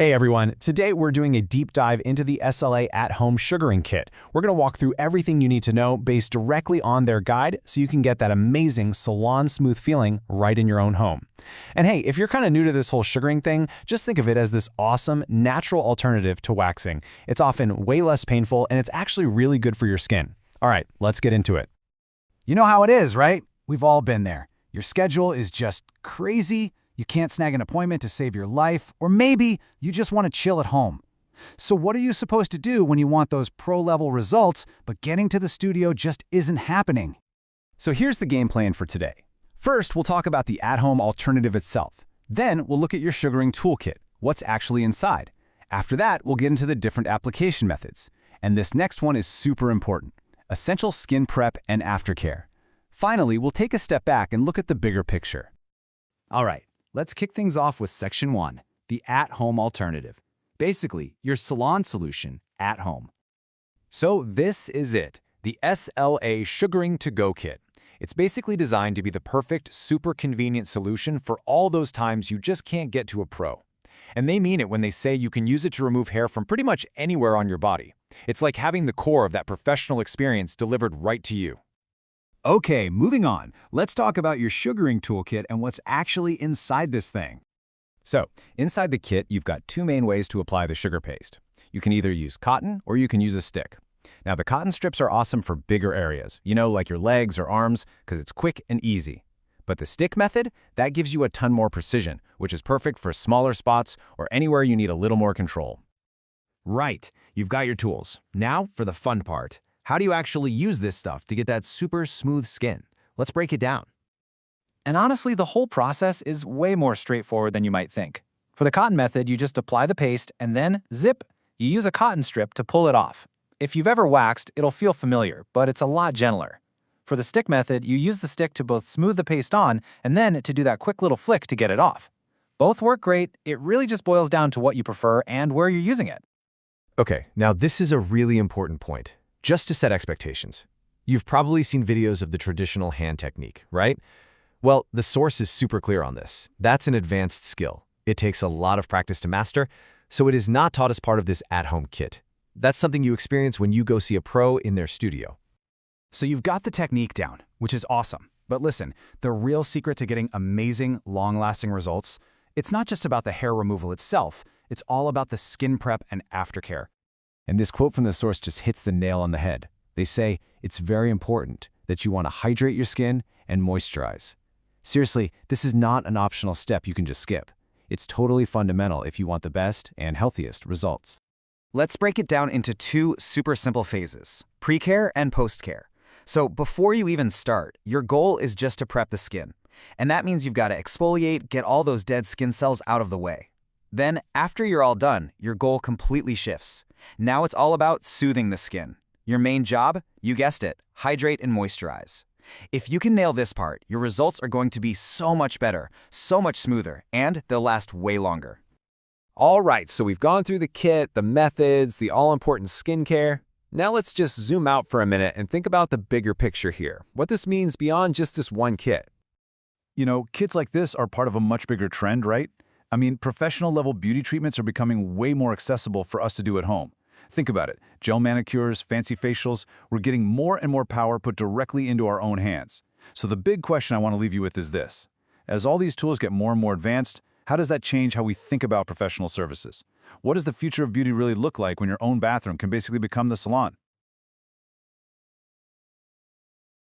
Hey everyone, today we're doing a deep dive into the SLA at-home sugaring kit. We're going to walk through everything you need to know based directly on their guide so you can get that amazing salon-smooth feeling right in your own home. And hey, if you're kind of new to this whole sugaring thing, just think of it as this awesome, natural alternative to waxing. It's often way less painful and it's actually really good for your skin. All right, let's get into it. You know how it is, right? We've all been there. Your schedule is just crazy. You can't snag an appointment to save your life, or maybe you just want to chill at home. So what are you supposed to do when you want those pro-level results, but getting to the studio just isn't happening? So here's the game plan for today. First, we'll talk about the at-home alternative itself. Then we'll look at your sugaring toolkit, what's actually inside. After that, we'll get into the different application methods. And this next one is super important: essential skin prep and aftercare. Finally, we'll take a step back and look at the bigger picture. All right. Let's kick things off with Section 1, the at-home alternative. Basically, your salon solution at home. So this is it, the SLA Sugaring To Go Kit. It's basically designed to be the perfect, super convenient solution for all those times you just can't get to a pro. And they mean it when they say you can use it to remove hair from pretty much anywhere on your body. It's like having the core of that professional experience delivered right to you. Okay, moving on. Let's talk about your sugaring toolkit and what's actually inside this thing. So, inside the kit, you've got two main ways to apply the sugar paste. You can either use cotton or you can use a stick. Now, the cotton strips are awesome for bigger areas, like your legs or arms, because it's quick and easy. But the stick method, that gives you a ton more precision, which is perfect for smaller spots or anywhere you need a little more control. Right, you've got your tools. Now for the fun part. How do you actually use this stuff to get that super smooth skin? Let's break it down. And honestly, the whole process is way more straightforward than you might think. For the cotton method, you just apply the paste and then, zip, you use a cotton strip to pull it off. If you've ever waxed, it'll feel familiar, but it's a lot gentler. For the stick method, you use the stick to both smooth the paste on and then to do that quick little flick to get it off. Both work great. It really just boils down to what you prefer and where you're using it. Okay, now this is a really important point. Just to set expectations. You've probably seen videos of the traditional hand technique, right? Well, the source is super clear on this. That's an advanced skill. It takes a lot of practice to master, so it is not taught as part of this at-home kit. That's something you experience when you go see a pro in their studio. So you've got the technique down, which is awesome. But listen, the real secret to getting amazing, long-lasting results, it's not just about the hair removal itself, it's all about the skin prep and aftercare. And this quote from the source just hits the nail on the head. They say, it's very important that you want to hydrate your skin and moisturize. Seriously, this is not an optional step you can just skip. It's totally fundamental if you want the best and healthiest results. Let's break it down into two super simple phases: pre-care and post-care. So before you even start, your goal is just to prep the skin. And that means you've got to exfoliate, get all those dead skin cells out of the way. Then, after you're all done, your goal completely shifts. Now it's all about soothing the skin. Your main job, you guessed it, hydrate and moisturize. If you can nail this part, your results are going to be so much better, so much smoother, and they'll last way longer. All right, so we've gone through the kit, the methods, the all-important skincare. Now let's just zoom out for a minute and think about the bigger picture here, what this means beyond just this one kit. Kits like this are part of a much bigger trend, right? I mean, professional-level beauty treatments are becoming way more accessible for us to do at home. Think about it. Gel manicures, fancy facials, we're getting more and more power put directly into our own hands. So the big question I want to leave you with is this. As all these tools get more and more advanced, how does that change how we think about professional services? What does the future of beauty really look like when your own bathroom can basically become the salon?